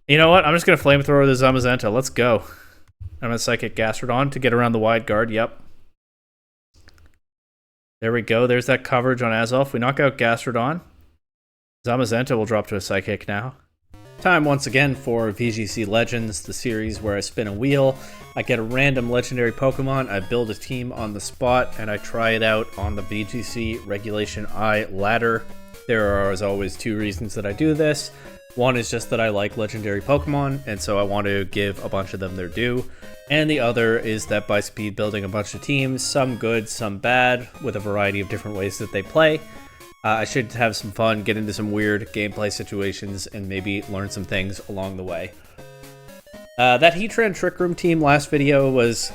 You know what? I'm just going to flamethrower the Zamazenta. Let's go. I'm going to Psychic Gastrodon to get around the wide guard. Yep. There we go. There's that coverage on Azelf. We knock out Gastrodon. Zamazenta will drop to a Psychic now. Time once again for VGC Legends, the series where I spin a wheel. I get a random legendary Pokemon, I build a team on the spot, and I try it out on the VGC Regulation I ladder. There are, as always, two reasons that I do this. One is just that I like legendary Pokemon, and so I want to give a bunch of them their due. And the other is that by speed building a bunch of teams, some good, some bad, with a variety of different ways that they play. I should have some fun, get into some weird gameplay situations, and maybe learn some things along the way. That Heatran Trick Room team last video was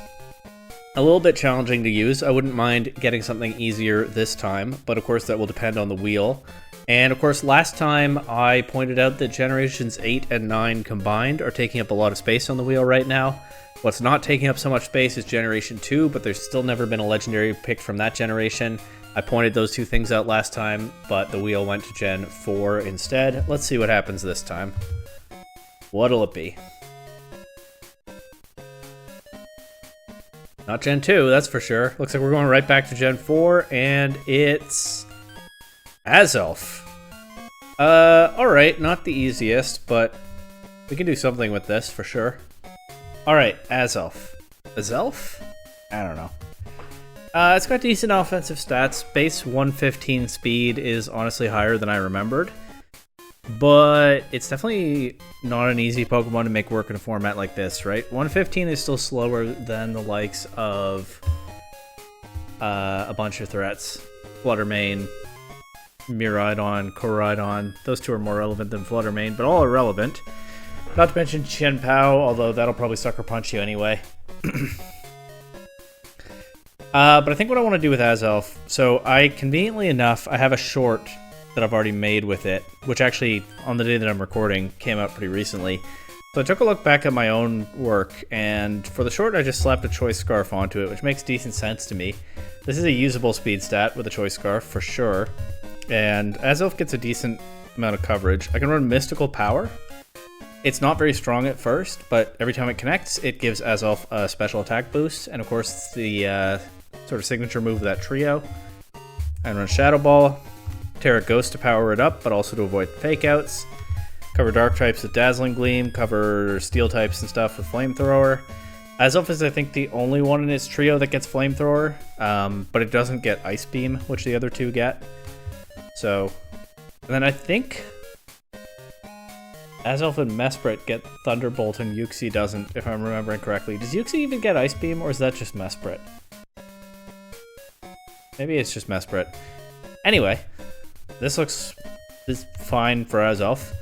a little bit challenging to use. I wouldn't mind getting something easier this time, but of course that will depend on the wheel. And of course last time I pointed out that Generations 8 and 9 combined are taking up a lot of space on the wheel right now. What's not taking up so much space is Generation 2, but there's still never been a legendary picked from that generation. I pointed those two things out last time, but the wheel went to Gen 4 instead. Let's see what happens this time. What'll it be? Not Gen 2, that's for sure. Looks like we're going right back to Gen 4, and it's Azelf. Alright, not the easiest, but we can do something with this for sure. Alright, Azelf. Azelf? I don't know. It's got decent offensive stats. Base 115 speed is honestly higher than I remembered. But it's definitely not an easy Pokemon to make work in a format like this, right? 115 is still slower than the likes of a bunch of threats. Fluttermane, Miraidon, Koraidon. Those two are more relevant than Fluttermane, but all are relevant. Not to mention Chien-Pao, although that'll probably Sucker Punch you anyway. But I think what I want to do with Azelf, so conveniently enough, I have a short that I've already made with it, which actually, on the day that I'm recording, came out pretty recently. So I took a look back at my own work, and for the short, I just slapped a Choice Scarf onto it, which makes decent sense to me. This is a usable speed stat with a Choice Scarf, for sure. And Azelf gets a decent amount of coverage. I can run Mystical Power. It's not very strong at first, but every time it connects, it gives Azelf a special attack boost, and of course, it's the sort of signature move of that trio. I run Shadow Ball, Terra Ghost to power it up, but also to avoid fake outs. Cover dark types with Dazzling Gleam, cover steel types and stuff with Flamethrower. Azelf is, I think, the only one in its trio that gets Flamethrower, but it doesn't get Ice Beam, which the other two get. So, and then I think Azelf and Mesprit get Thunderbolt and Uxie doesn't, if I'm remembering correctly. Does Uxie even get Ice Beam, or is that just Mesprit? Maybe it's just Mesprit. Anyway, this looks fine for Azelf.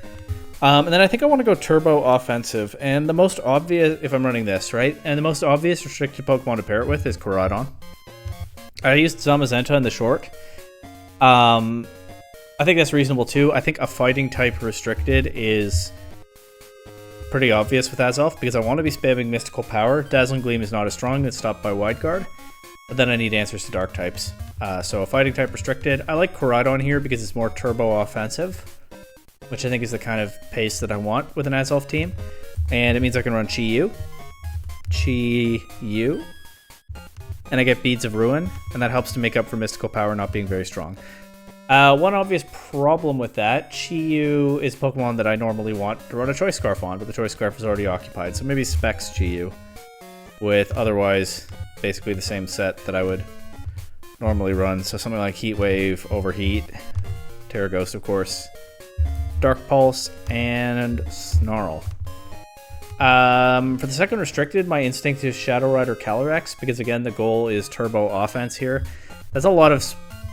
And then I think I want to go Turbo Offensive, and the most obvious, if I'm running this, right? And the most obvious restricted Pokemon to pair it with is Koraidon. I used Zamazenta in the short. I think that's reasonable too. I think a fighting type restricted is pretty obvious with Azelf because I want to be spamming Mystical Power. Dazzling Gleam is not as strong, it's stopped by Wide Guard. But then I need answers to dark types. So a fighting type restricted. I like Koraidon here because it's more turbo offensive, which I think is the kind of pace that I want with an Azelf team. And it means I can run Chi-Yu. Chi-Yu. And I get Beads of Ruin, and that helps to make up for Mystical Power not being very strong. One obvious problem with that, Chi-Yu is a Pokemon that I normally want to run a Choice Scarf on, but the Choice Scarf is already occupied, so maybe Specs Chi-Yu with otherwise basically the same set that I would normally run. So something like Heat Wave, Overheat, Terra Ghost, of course, Dark Pulse, and Snarl. For the second restricted, my instinct is Shadow Rider Calyrex, because again, the goal is turbo offense here. That's a lot of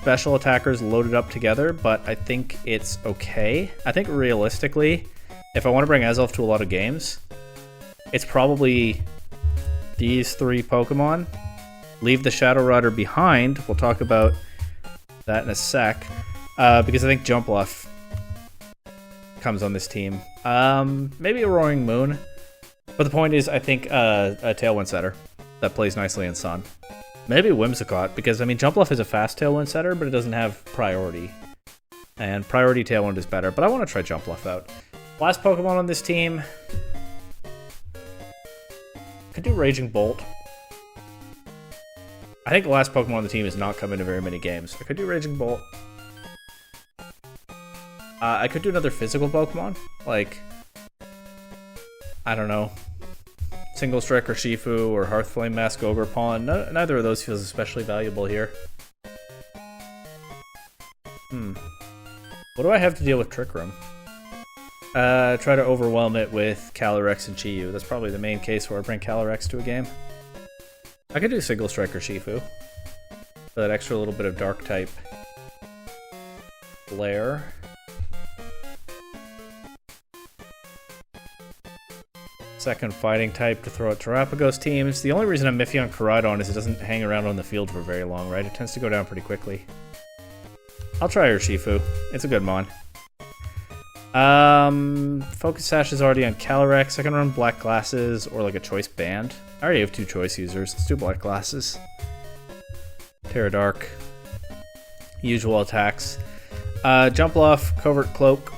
special attackers loaded up together, but I think it's okay. I think realistically, if I want to bring Azelf to a lot of games, it's probably these three Pokemon. Leave the Shadow Rider behind. We'll talk about that in a sec, because I think Jumpluff comes on this team. Maybe a Roaring Moon, but the point is, I think a Tailwind Setter that plays nicely in Sun. Maybe Whimsicott, because, I mean, Jumpluff is a fast Tailwind Setter, but it doesn't have priority. And priority Tailwind is better, but I want to try Jumpluff out. Last Pokemon on this team. Could do Raging Bolt. I think the last Pokemon on the team is not coming to very many games. I could do Raging Bolt. I could do another physical Pokemon. Like, I don't know. Single Strike or Shifu or Hearthflame Mask Ogre Pawn. Neither of those feels especially valuable here. What do I have to deal with Trick Room? Try to overwhelm it with Calyrex and Chi-Yu. That's probably the main case where I bring Calyrex to a game. I could do Single Strike or Shifu. For that extra little bit of Dark type. Flare. Second fighting type to throw at Terapagos teams. The only reason I'm iffy on Koraidon is it doesn't hang around on the field for very long, right? It tends to go down pretty quickly. I'll try Urshifu. It's a good mon. Focus Sash is already on Calyrex. I can run Black Glasses or like a Choice Band. I already have 2 choice users. Let's do Black Glasses. Terra Dark. Usual attacks. Jump Off, Covert Cloak.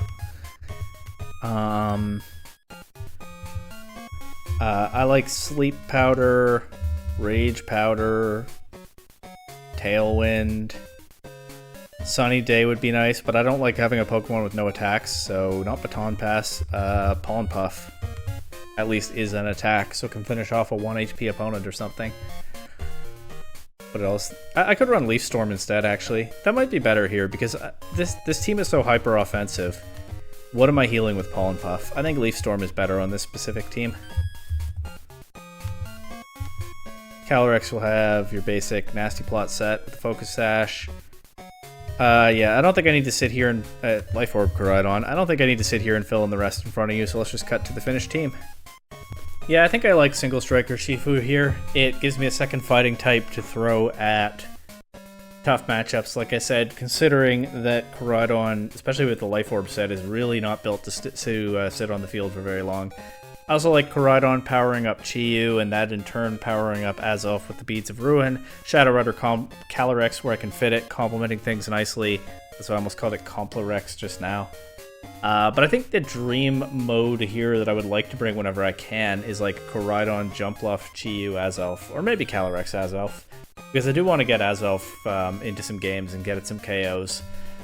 I like Sleep Powder, Rage Powder, Tailwind. Sunny Day would be nice, but I don't like having a Pokemon with no attacks, so not Baton Pass. Pollen Puff at least is an attack, so can finish off a 1 HP opponent or something. What else? I could run Leaf Storm instead, actually. That might be better here, because this team is so hyper offensive. What am I healing with Pollen Puff? I think Leaf Storm is better on this specific team. Calyrex will have your basic Nasty Plot set with the Focus Sash. Yeah, I don't think I need to sit here and... Life Orb Koraidon. I don't think I need to sit here and fill in the rest in front of you, so let's just cut to the finished team. Yeah, I think I like Single Striker Shifu here. It gives me a second fighting type to throw at tough matchups, like I said, considering that Koraidon, especially with the Life Orb set, is really not built to sit on the field for very long. I also like Koraidon powering up Chi-Yu, and that in turn powering up Azelf with the Beads of Ruin. Shadow Rider Calyrex where I can fit it, complementing things nicely. That's why I almost called it Complarex just now. But I think the dream mode here that I would like to bring whenever I can is like Koraidon, Jumpluff, Chi-Yu, Azelf, or maybe Calyrex Azelf. Because I do want to get Azelf into some games and get it some KOs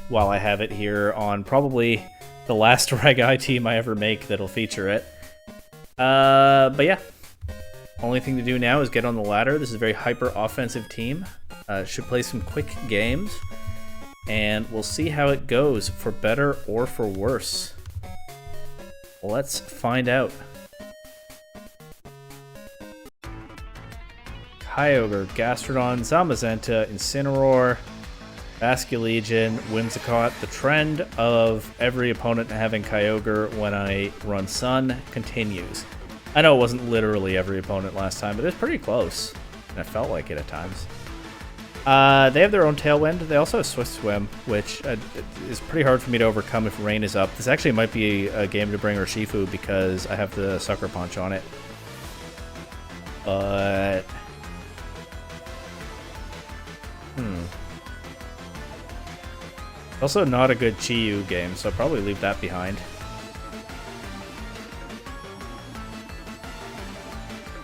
while I have it here on probably the last Reg-I team I ever make that'll feature it. But yeah, only thing to do now is get on the ladder. This is a very hyper offensive team. Should play some quick games, and we'll see how it goes, for better or for worse. Let's find out. Kyogre, Gastrodon, Zamazenta, Incineroar, Basculegion, Whimsicott. The trend of every opponent having Kyogre when I run Sun continues. I know it wasn't literally every opponent last time, but it's pretty close. And it felt like it at times. They have their own Tailwind. They also have Swift Swim, which is pretty hard for me to overcome if rain is up. This actually might be a game to bring Urshifu because I have the Sucker Punch on it. But... Also not a good Chi-Yu game, so I'll probably leave that behind.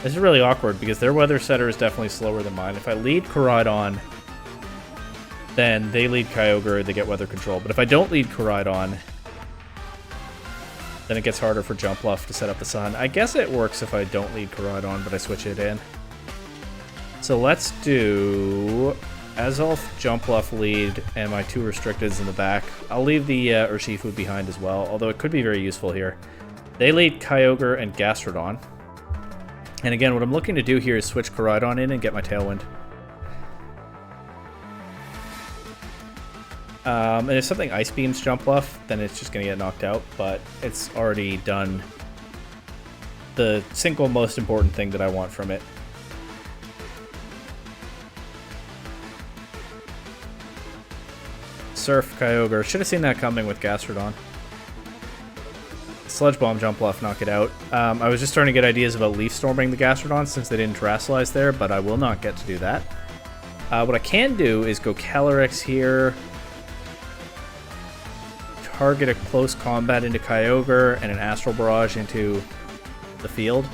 This is really awkward because their weather setter is definitely slower than mine. If I lead Koraidon, then they lead Kyogre, they get weather control. But if I don't lead Koraidon, then it gets harder for Jumpluff to set up the Sun. I guess it works if I don't lead Koraidon, but I switch it in. So let's do Azelf, Jumpluff lead, and my 2 restricteds in the back. I'll leave the Urshifu behind as well, although it could be very useful here. They lead Kyogre and Gastrodon. And again, what I'm looking to do here is switch Koraidon in and get my Tailwind. And if something Ice Beams Jumpluff, then it's just going to get knocked out, but it's already done the single most important thing that I want from it. Surf Kyogre. Should have seen that coming with Gastrodon. Sludge Bomb Jumpluff, knock it out. I was just starting to get ideas about Leaf Storming the Gastrodon since they didn't Terrasilize there, but I will not get to do that. What I can do is go Calyrex here. target a close combat into Kyogre and an Astral Barrage into the field.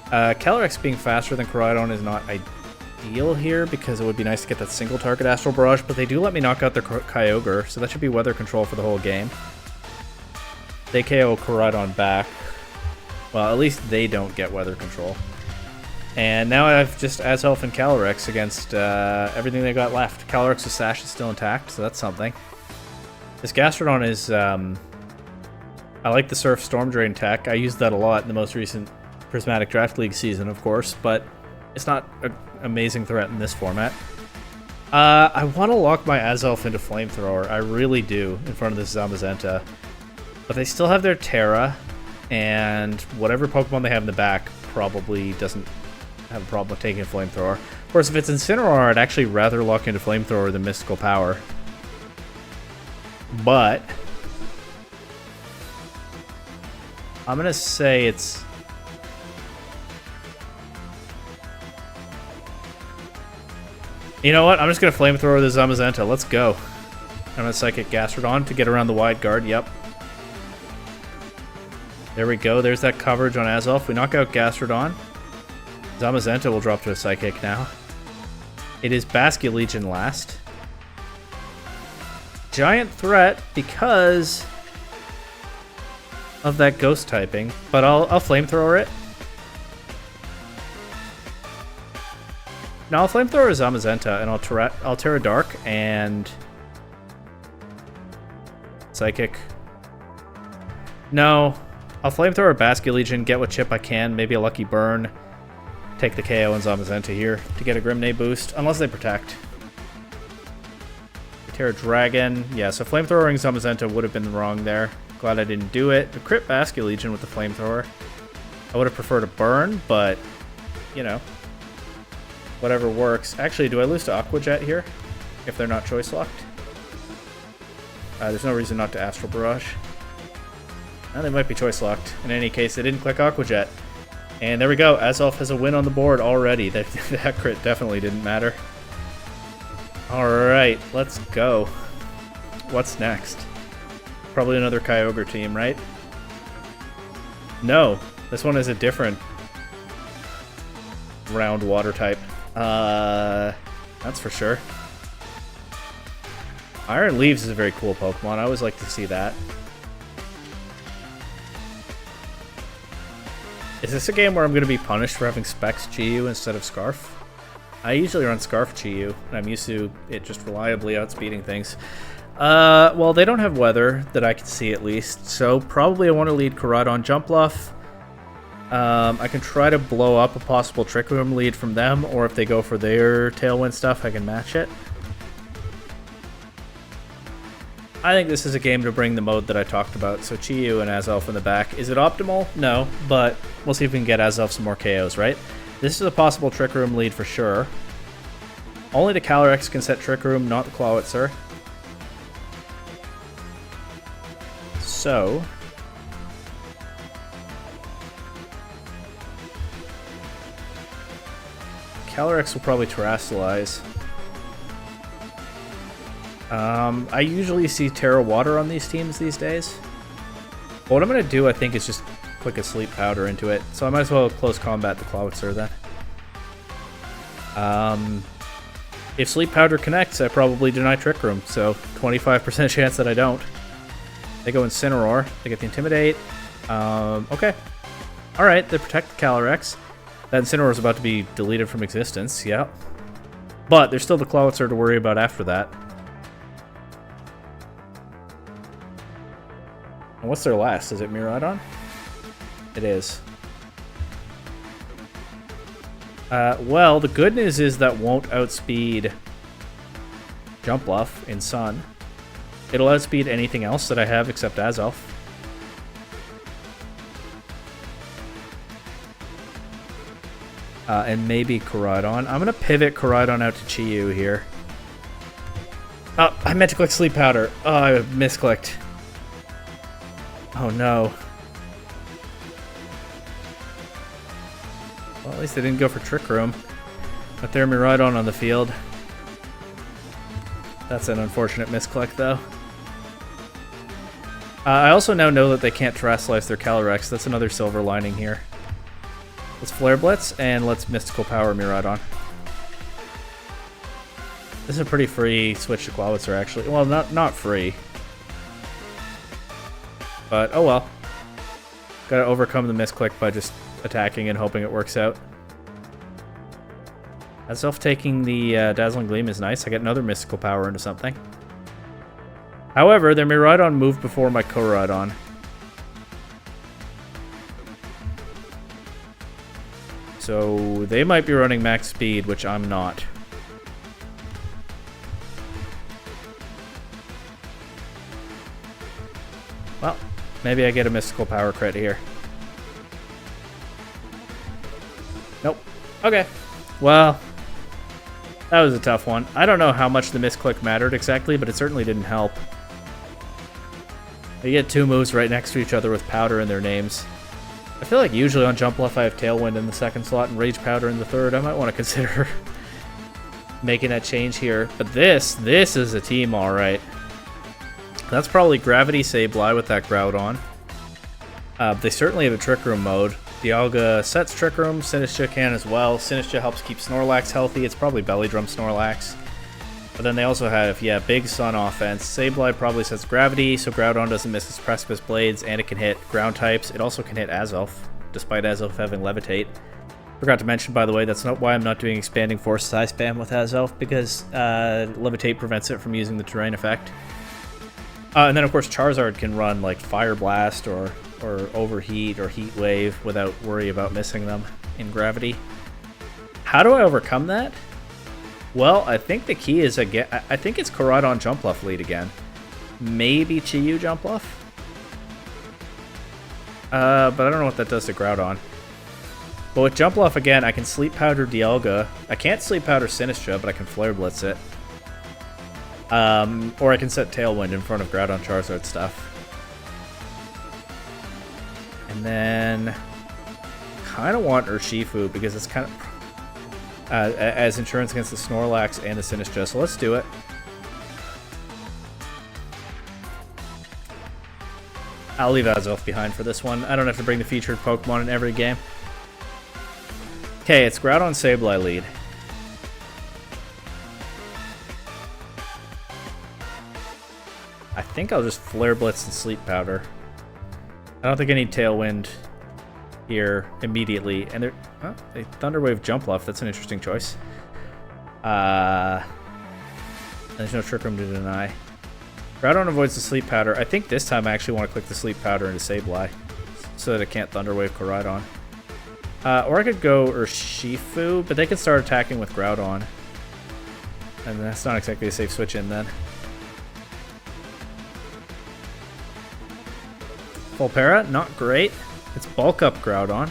Calyrex being faster than Koraidon is not ideal here because it would be nice to get that single target Astral Barrage, but they do let me knock out their Kyogre, so that should be weather control for the whole game. They KO Koraidon back. Well, at least they don't get weather control. And now I have just Azelf and Calyrex against everything they got left. Calyrex's Sash is still intact, so that's something. This Gastrodon is... I like the Surf Storm Drain tech. I used that a lot in the most recent Prismatic Draft League season, of course, but it's not an amazing threat in this format. I want to lock my Azelf into Flamethrower. I really do, in front of this Zamazenta. But they still have their Terra, and whatever Pokemon they have in the back probably doesn't have a problem with taking a Flamethrower. Of course, if it's Incineroar, I'd actually rather lock into Flamethrower than Mystical Power. But I'm going to say it's... You know what? I'm just going to Flamethrower the Zamazenta. Let's go. I'm going to Psychic Gastrodon to get around the wide guard. Yep. There we go. There's that coverage on Azelf. We knock out Gastrodon. Zamazenta will drop to a Psychic now. It is Basculegion last. Giant threat because of that ghost typing, but I'll Flamethrower it. No, I'll Flamethrower Zamazenta and I'll Terra Dark and Psychic. No, I'll Flamethrower Basculegion, get what chip I can, maybe a Lucky Burn. Take the KO and Zamazenta here to get a Grimnay boost, unless they protect. Terra Dragon. Yeah, so Flamethrowering Zamazenta would have been wrong there. Glad I didn't do it. The crit Basculegion with the Flamethrower. I would have preferred a burn, but, you know, whatever works. Actually, do I lose to Aqua Jet here if they're not choice locked? There's no reason not to Astral Barrage. They might be choice locked. In any case, they didn't click Aqua Jet. And there we go. Azelf has a win on the board already. That crit definitely didn't matter. Alright, let's go. What's next? Probably another Kyogre team, right? No, this one is a different round water type. That's for sure. Iron Leaves is a very cool Pokemon. I always like to see that. Is this a game where I'm going to be punished for having Specs Chi-Yu instead of Scarf? I usually run Scarf Chi-Yu, and I'm used to it just reliably outspeeding things. Well, they don't have weather, that I can see at least, so probably I want to lead Koraidon Jumpluff. I can try to blow up a possible Trick Room lead from them, or if they go for their Tailwind stuff, I can match it. I think this is a game to bring the mode that I talked about, so Chi-Yu and Azelf in the back. Is it optimal? No, but we'll see if we can get Azelf some more KOs, right? This is a possible Trick Room lead for sure. Only the Calyrex can set Trick Room, not the Clawitzer. So... Calyrex will probably Terrasilize. I usually see Terra Water on these teams these days. But what I'm going to do, I think, is just click a Sleep Powder into it. So I might as well close combat the Clawitzer then. If Sleep Powder connects, I probably deny Trick Room. So 25% chance that I don't. They go Incineroar. They get the Intimidate. Okay. Alright, they protect the Calyrex. That Incineroar is about to be deleted from existence, yeah. But there's still the Clawitzer to worry about after that. And what's their last? Is it Miraidon? It is. Well, the good news is that won't outspeed Jumpluff in Sun. It'll outspeed anything else that I have except Azelf. And maybe Koraidon. I'm going to pivot Koraidon out to Chi-Yu here. Oh, I meant to click Sleep Powder. Oh, I misclicked. Oh no. Well, at least they didn't go for Trick Room. But they're Miraidon on the field. That's an unfortunate misclick, though. I also now know that they can't Terrasilize their Calyrex. That's another silver lining here. Let's Flare Blitz, and let's Mystical Power Miraidon. This is a pretty free switch to Quabbitzer, actually. Well, not free. But, oh well. Gotta overcome the misclick by just attacking and hoping it works out. Azelf taking the Dazzling Gleam is nice. I get another Mystical Power into something. However, their Miraidon moved before my Koraidon. So they might be running max speed, which I'm not. Well, maybe I get a Mystical Power crit here. Nope. Okay. Well, that was a tough one. I don't know how much the misclick mattered exactly, but it certainly didn't help. They get two moves right next to each other with Powder in their names. I feel like usually on Jump Bluff I have Tailwind in the second slot and Rage Powder in the third. I might want to consider making that change here. But this is a team alright. That's probably Gravity Sableye with that Groudon. They certainly have a Trick Room mode. Dialga sets Trick Room, Sinistcha can as well. Sinistcha helps keep Snorlax healthy. It's probably Belly Drum Snorlax. But then they also have, yeah, Big Sun offense. Sableye probably sets Gravity, so Groudon doesn't miss its Precipice Blades, and it can hit Ground types. It also can hit Azelf, despite Azelf having Levitate. Forgot to mention, by the way, that's not why I'm not doing Expanding Force Size Spam with Azelf, because Levitate prevents it from using the Terrain effect. And then, of course, Charizard can run, like, Fire Blast or Overheat or Heat Wave without worry about missing them in Gravity. How do I overcome that? Well, I think the key is, again, I think it's Koraidon Jump Bluff lead again. Maybe Chi-Yu Jump Bluff? But I don't know what that does to Groudon. But with Jump Bluff, again, I can Sleep Powder Dialga. I can't Sleep Powder Sinistcha, but I can Flare Blitz it. Or I can set Tailwind in front of Groudon Charizard stuff. And then kind of want Urshifu because it's kind of as insurance against the Snorlax and the Sinistcha, so let's do it. I'll leave Azelf behind for this one. I don't have to bring the featured Pokemon in every game. Okay, it's Groudon Sableye lead. I think I'll just Flare Blitz and Sleep Powder. I don't think I need Tailwind here immediately. And they're... Oh, they Thunder Wave Jump Bluff. That's an interesting choice. There's no Trick Room to deny. Groudon avoids the Sleep Powder. I think this time I actually want to click the Sleep Powder into Sableye so that it can't Thunder Wave Koraidon. Or I could go Urshifu, but they can start attacking with Groudon. And that's not exactly a safe switch in then. Volpera, not great. It's Bulk Up Groudon.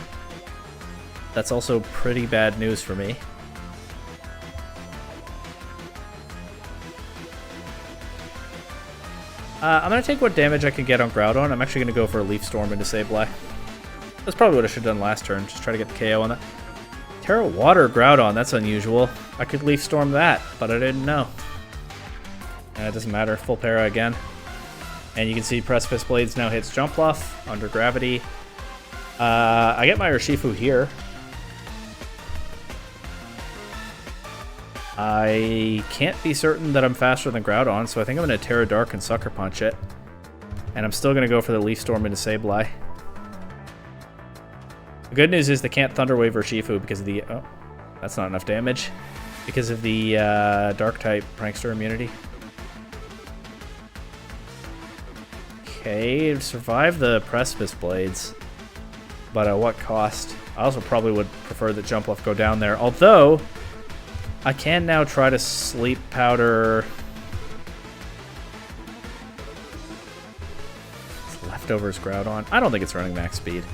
That's also pretty bad news for me. I'm going to take what damage I can get on Groudon. I'm actually going to go for a Leaf Storm into Sableye. That's probably what I should have done last turn. Just try to get the KO on that. Terra Water Groudon, that's unusual. I could Leaf Storm that, but I didn't know. It doesn't matter. Volpera again. And you can see Precipice Blades now hits Jump Bluff under Gravity. I get my Urshifu here. I can't be certain that I'm faster than Groudon, so I think I'm going to Terra Dark and Sucker Punch it. And I'm still going to go for the Leaf Storm into Sableye. The good news is they can't Thunder Wave Urshifu because of the... Oh, that's not enough damage. Because of the Dark-type Prankster immunity. Okay, survive the Precipice Blades. But at what cost? I also probably would prefer that Jump Bluff go down there. Although, I can now try to Sleep Powder... It's Leftovers Groudon. I don't think it's running max speed.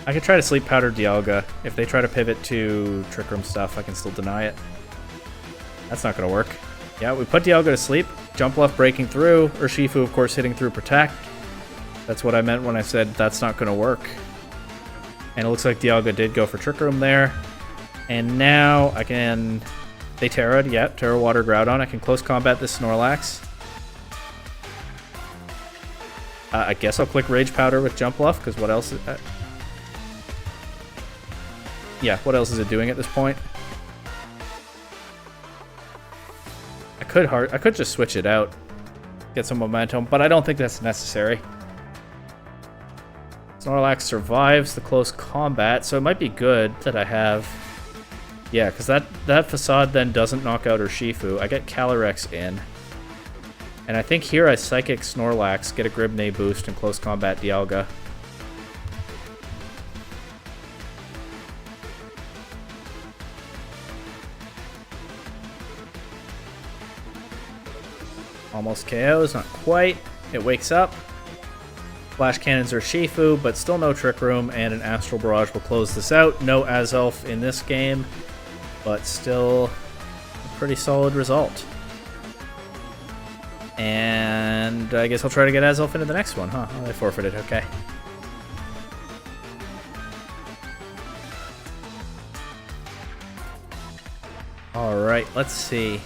I could try to Sleep Powder Dialga. If they try to pivot to Trick Room stuff, I can still deny it. That's not going to work. Yeah, we put Dialga to sleep. Jump Bluff breaking through. Urshifu, of course, hitting through Protect. That's what I meant when I said that's not going to work. And it looks like Dialga did go for Trick Room there. And now I can... They Terra'd, yep, Terra Water Groudon. I can close combat this Snorlax. I guess I'll click Rage Powder with Jump Bluff, because what else? Yeah, what else is it doing at this point? I could just switch it out, get some momentum, but I don't think that's necessary. Snorlax survives the close combat, so it might be good that I have... Yeah, because that Facade then doesn't knock out Urshifu. I get Calyrex in. And I think here I Psychic Snorlax, get a Gribnay boost, and close combat Dialga. Almost KOs, not quite. It wakes up. Flash Cannons Urshifu, but still no Trick Room, and an Astral Barrage will close this out. No Azelf in this game, but still a pretty solid result. And I guess I'll try to get Azelf into the next one, huh? Oh, they forfeited, okay. Alright, let's see.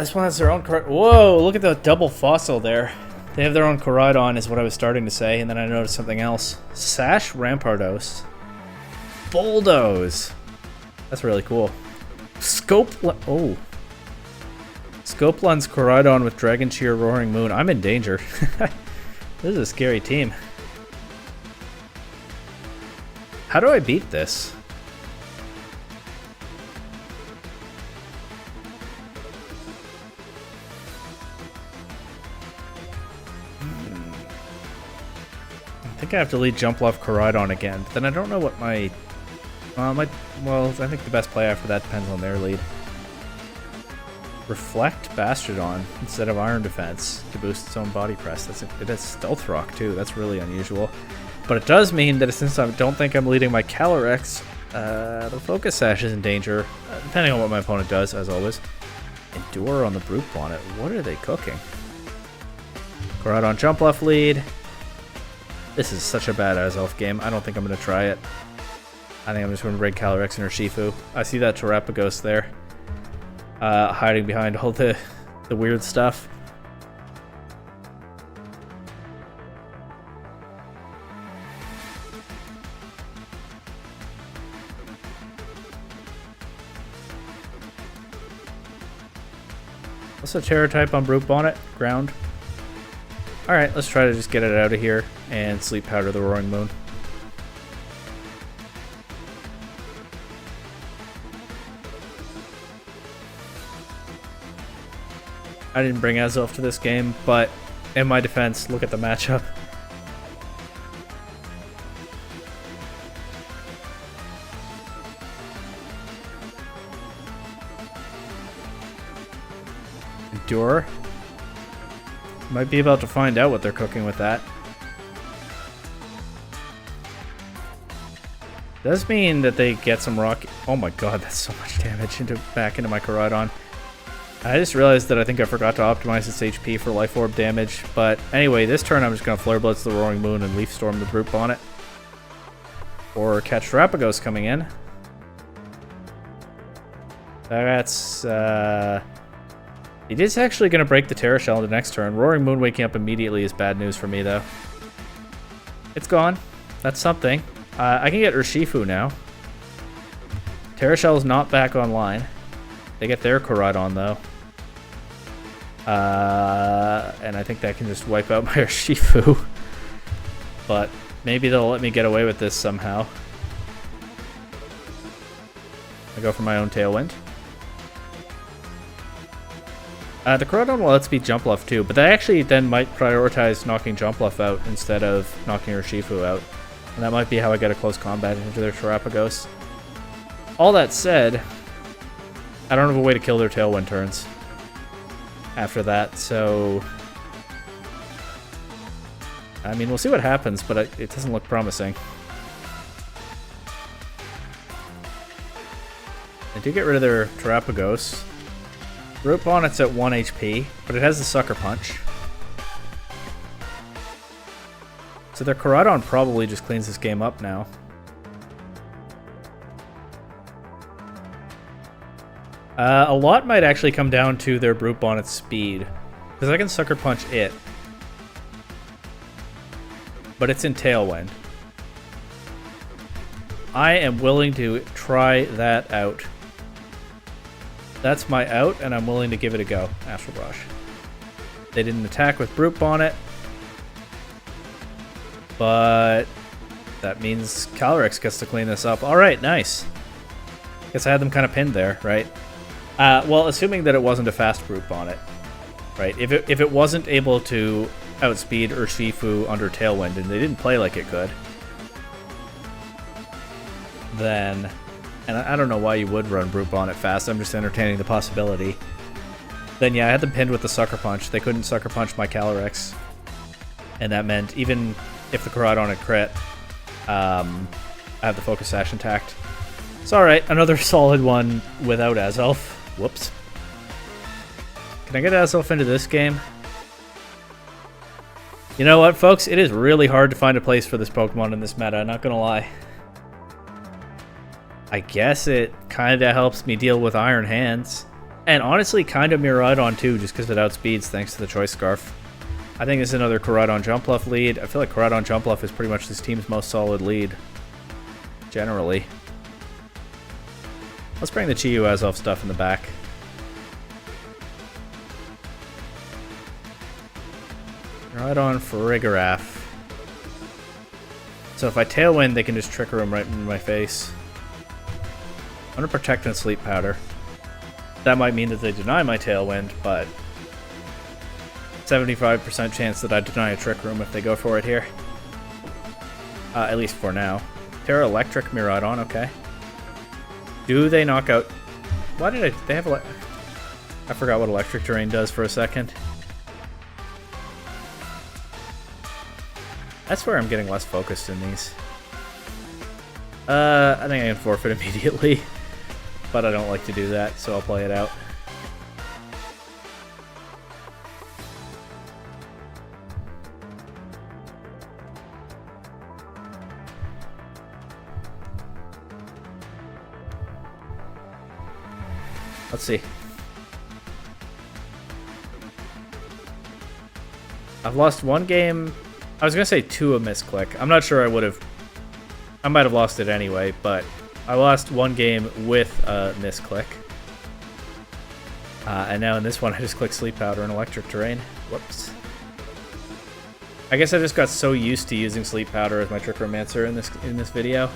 This one has their own... Whoa, look at the double fossil there. They have their own Koraidon, is what I was starting to say, and then I noticed something else. Sash Rampardos. Bulldoze. That's really cool. Oh. Scopelun's Koraidon with Dragon Cheer Roaring Moon. I'm in danger. This is a scary team. How do I beat this? I think I have to lead Jump Love Koraidon again. Then I don't know what my... well, I think the best play after that depends on their lead. Reflect Bastardon instead of Iron Defense to boost its own body press. It has Stealth Rock too. That's really unusual. But it does mean that since I don't think I'm leading my Calyrex, the Focus Sash is in danger, depending on what my opponent does, as always. Endure on the Brute Bonnet. What are they cooking? Koraidon Jump Left lead. This is such a bad Azelf game. I don't think I'm going to try it. I think I'm just going to raid Calyrex and Urshifu. I see that Terapagos there. Hiding behind all the weird stuff. What's the Terror type on Brute Bonnet? Ground. Alright, let's try to just get it out of here and Sleep Powder the Roaring Moon. I didn't bring Azelf to this game, but in my defense, look at the matchup. Endure. Might be about to find out what they're cooking with that. Does mean that they get some rock. Oh my god, that's so much damage back into my Koraidon. I just realized that I think I forgot to optimize its HP for Life Orb damage. But anyway, this turn I'm just going to Flare Blitz the Roaring Moon and Leaf Storm the Brute Bonnet. Or catch Terapagos coming in. That's... It is actually going to break the Terra Shell in the next turn. Roaring Moon waking up immediately is bad news for me, though. It's gone. That's something. I can get Urshifu now. Terra Shell is not back online. They get their Koraidon, though. And I think that can just wipe out my Urshifu. But maybe they'll let me get away with this somehow. I go for my own Tailwind. The Koraidon will let me Jump Bluff too, but they actually then might prioritize knocking Jump Bluff out instead of knocking Urshifu out. And that might be how I get a close combat into their Terapagos. All that said, I don't have a way to kill their Tailwind turns after that, so... I mean, we'll see what happens, but it doesn't look promising. I do get rid of their Terapagos. Brute Bonnet's at 1 HP, but it has the Sucker Punch. So their Koraidon probably just cleans this game up now. A lot might actually come down to their Brute Bonnet's speed. Because I can Sucker Punch it. But it's in Tailwind. I am willing to try that out. That's my out, and I'm willing to give it a go. Astral Brush. They didn't attack with Brute Bonnet. But that means Calyrex gets to clean this up. Alright, nice. Guess I had them kind of pinned there, right? Well, assuming that it wasn't a fast Brute Bonnet. Right? If it wasn't able to outspeed Urshifu under Tailwind, and they didn't play like it could, then... And I don't know why you would run Brute Bonnet fast, I'm just entertaining the possibility. Then yeah, I had them pinned with the Sucker Punch. They couldn't Sucker Punch my Calyrex. And that meant even if the Koraidon had crit, I have the Focus Sash intact. It's alright, another solid one without Azelf. Whoops. Can I get Azelf into this game? You know what, folks? It is really hard to find a place for this Pokemon in this meta, not gonna lie. I guess it kinda helps me deal with Iron Hands. And honestly, kinda Miraidon too, just because it outspeeds thanks to the Choice Scarf. I think it's another Koraidon Jumpluff lead. I feel like Koraidon Jumpluff is pretty much this team's most solid lead. Generally. Let's bring the Chi-Yu Azelf stuff in the back. Koraidon Farigiraf. So if I Tailwind, they can just Trick Room right in my face. I'm gonna Protect and Sleep Powder. That might mean that they deny my Tailwind, but 75% chance that I deny a Trick Room if they go for it here. At least for now. Terra Electric Miraidon, okay. Do they knock out... Why did I... They have... I forgot what Electric Terrain does for a second. That's where I'm getting less focused in these. I think I can forfeit immediately. But I don't like to do that, so I'll play it out. Let's see. I've lost one game. I was going to say 2 a misclick. I'm not sure I would have... I might have lost it anyway, but I lost one game with a misclick. And now in this one, I just click Sleep Powder and Electric Terrain. Whoops. I guess I just got so used to using Sleep Powder as my Trick Romancer in this video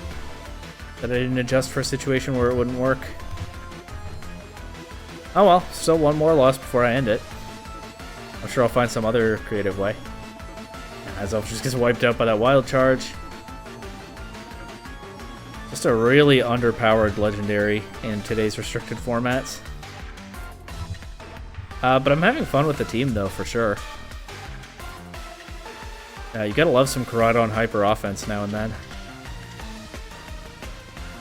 that I didn't adjust for a situation where it wouldn't work. Oh well, still one more loss before I end it. I'm sure I'll find some other creative way. Azelf just gets wiped out by that Wild Charge. Just a really underpowered legendary in today's restricted formats. But I'm having fun with the team though, for sure. You gotta love some Koraidon hyper offense now and then.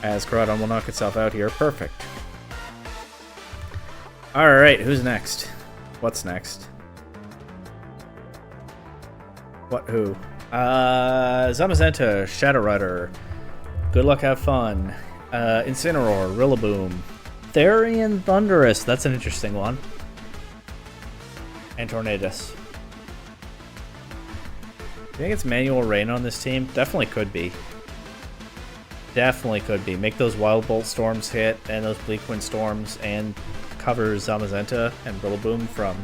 As Koraidon will knock itself out here. Perfect. Alright, who's next? What's next? What, who? Zamazenta, Shadow Rider. Good luck, have fun. Incineroar, Rillaboom. Therian Thunderous, that's an interesting one. And Tornadus. Do you think it's Manual Rain on this team? Definitely could be. Definitely could be. Make those Wild Bolt Storms hit, and those Bleak Wind Storms, and cover Zamazenta and Rillaboom from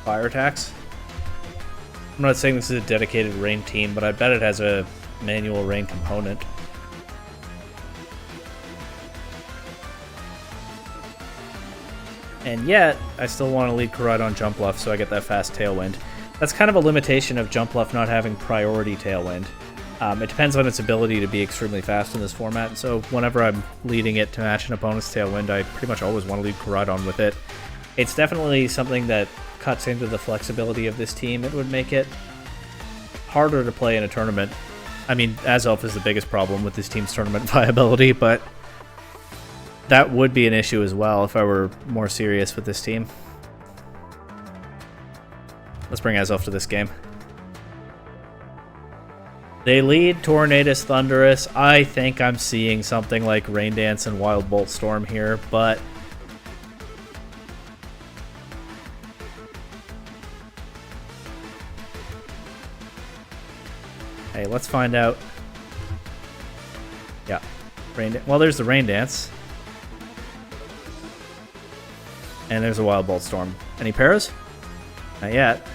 fire attacks. I'm not saying this is a dedicated rain team, but I bet it has a manual rain component. And yet, I still want to lead Koraidon Jumpluff so I get that fast Tailwind. That's kind of a limitation of Jumpluff not having priority Tailwind. It depends on its ability to be extremely fast in this format, so whenever I'm leading it to match an opponent's Tailwind, I pretty much always want to lead Koraidon with it. It's definitely something that cuts into the flexibility of this team. It would make it harder to play in a tournament. I mean, Azelf is the biggest problem with this team's tournament viability, but that would be an issue as well if I were more serious with this team. Let's bring Azelf to this game. They lead Tornadus Thunderous. I think I'm seeing something like Rain Dance and Wild Bolt Storm here, but hey, let's find out. Yeah, well, there's the Rain Dance. And there's a Wild Bolt Storm. Any pairs? Not yet.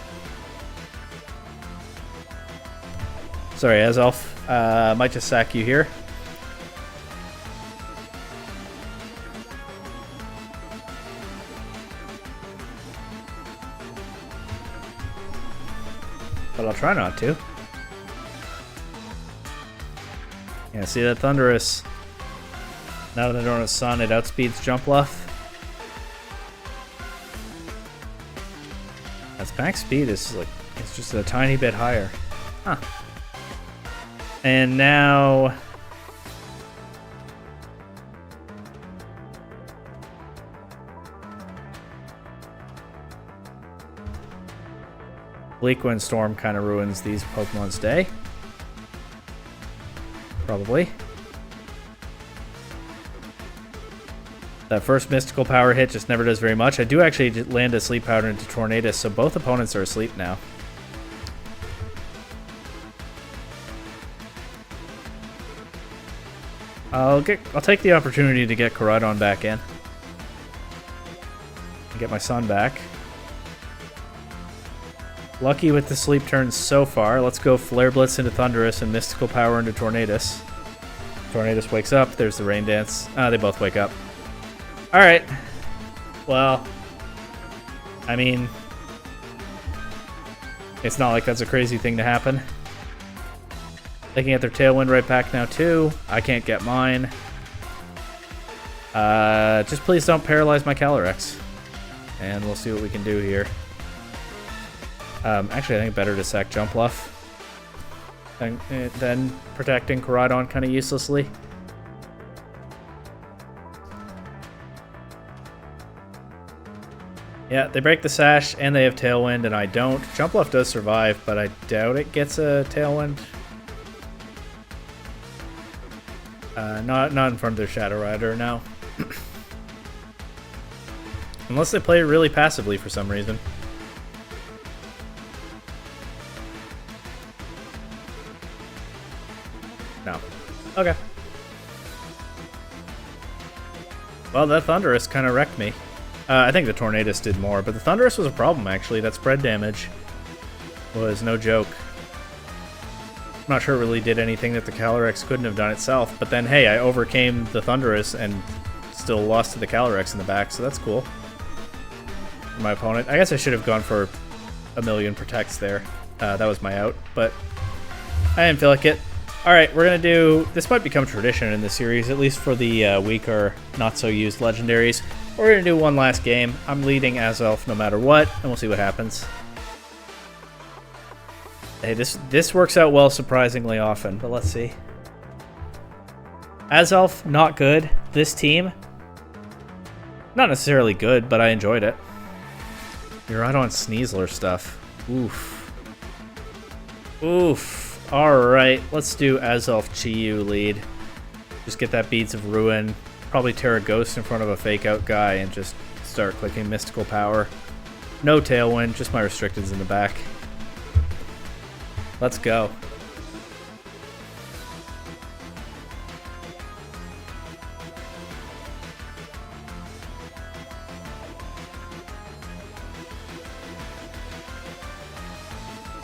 Sorry, Azelf. Might just sack you here. But I'll try not to. Yeah, see that Thunderous. Now that they're on a Sun, it outspeeds Jump Bluff. Its max speed is like, it's just a tiny bit higher. Huh. And now Bleak Wind Storm kind of ruins these Pokemon's day. Probably. That first Mystical Power hit just never does very much. I do actually land a Sleep Powder into Tornadus, so both opponents are asleep now. I'll take the opportunity to get Koraidon back in. And get my Sun back. Lucky with the sleep turns so far. Let's go Flare Blitz into Thunderous and Mystical Power into Tornadus. Tornadus wakes up. There's the Rain Dance. They both wake up. Alright. Well, I mean, it's not like that's a crazy thing to happen. They can get their Tailwind right back now, too. I can't get mine. Just please don't paralyze my Calyrex. And we'll see what we can do here. Actually, I think better to sack Jump Bluff than protecting Koraidon kind of uselessly. Yeah, they break the Sash, and they have Tailwind, and I don't. Jump Bluff does survive, but I doubt it gets a Tailwind. Not in front of their Shadow Rider, no. Unless they play it really passively for some reason. No. Okay. Well, that Thunderous kind of wrecked me. I think the Tornadus did more, but the Thunderous was a problem, actually. That spread damage was no joke. I'm not sure it really did anything that the Calyrex couldn't have done itself, but then, hey, I overcame the Thunderous and still lost to the Calyrex in the back, so that's cool. For my opponent. I guess I should have gone for a million protects there. That was my out, but I didn't feel like it. Alright, we're going to do... This might become tradition in the series, at least for the weaker, not-so-used legendaries. We're going to do one last game. I'm leading Azelf no matter what, and we'll see what happens. Hey, this works out well surprisingly often, but let's see. Azelf, not good. This team, not necessarily good, but I enjoyed it. You're right on Sneasler stuff. Oof. Oof. Alright, let's do Azelf Chi-Yu lead. Just get that Beads of Ruin. Probably Terra Ghost in front of a Fake Out guy and just start clicking Mystical Power. No Tailwind, just my Restricteds in the back. Let's go.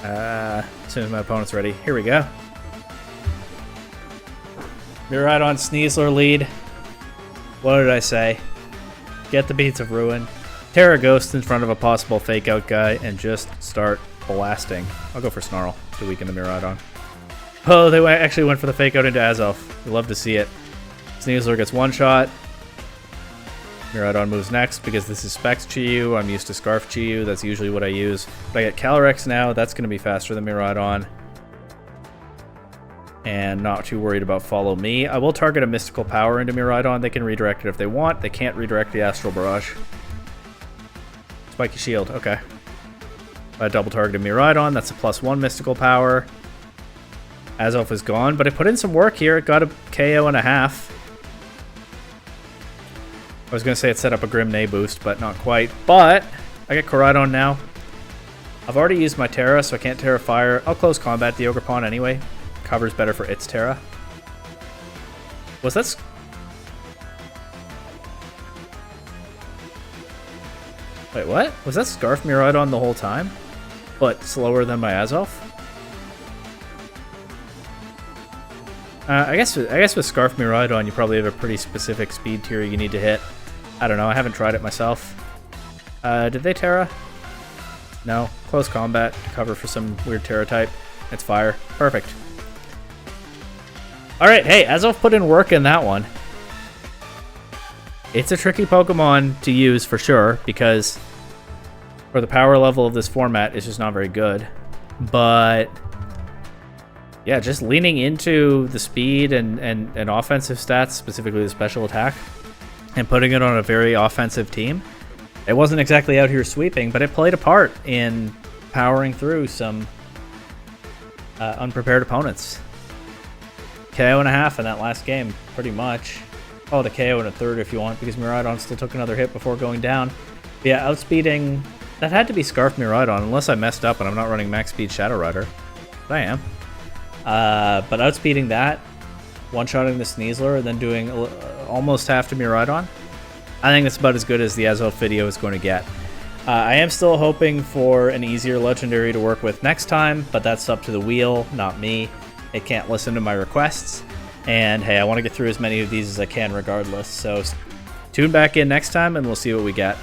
As soon as my opponent's ready. Here we go. You're right on Sneasler lead. What did I say? Get the Beads of Ruin. Terra Ghost in front of a possible Fake Out guy and just start blasting. I'll go for Snarl to weaken the Miraidon. Oh, they actually went for the Fake Out into Azelf. You love to see it. Sneasler gets one shot. Miraidon moves next because this is Specs Chi-Yu. I'm used to Scarf Chi-Yu. That's usually what I use. But I get Calyrex now. That's going to be faster than Miraidon. And not too worried about Follow Me. I will target a Mystical Power into Miraidon. They can redirect it if they want. They can't redirect the Astral Barrage. Spiky Shield. Okay. I double targeted Miraidon. That's a +1 Mystical Power. Azelf is gone, but I put in some work here. It got a KO and a half. I was going to say it set up a Grim Nay boost, but not quite. But I get Koraidon now. I've already used my Terra, so I can't Terra Fire. I'll close combat the Ogre Pawn anyway. Cover's better for its Terra. Was that... Wait, what? Was that Scarf Miraidon the whole time? But slower than my Azelf? I guess with Scarf Miraidon, you probably have a pretty specific speed tier you need to hit. I don't know, I haven't tried it myself. Did they Terra? No. Close combat to cover for some weird Terra type. It's fire. Perfect. Alright, hey, Azelf put in work in that one. It's a tricky Pokemon to use for sure, because for the power level of this format, it's just not very good. But yeah, just leaning into the speed and offensive stats, specifically the special attack, and putting it on a very offensive team. It wasn't exactly out here sweeping, but it played a part in powering through some unprepared opponents. KO and a half in that last game, pretty much. Oh, the KO in a third if you want, because Miraidon still took another hit before going down. But yeah, outspeeding... That had to be Scarf Miraidon, unless I messed up and I'm not running max speed Shadow Rider. But I am. But outspeeding that, one-shotting the Sneasler, and then doing almost half to Miraidon, I think that's about as good as the Azelf video is going to get. I am still hoping for an easier legendary to work with next time, but that's up to the wheel, not me. It can't listen to my requests. And hey, I want to get through as many of these as I can regardless. So tune back in next time and we'll see what we get.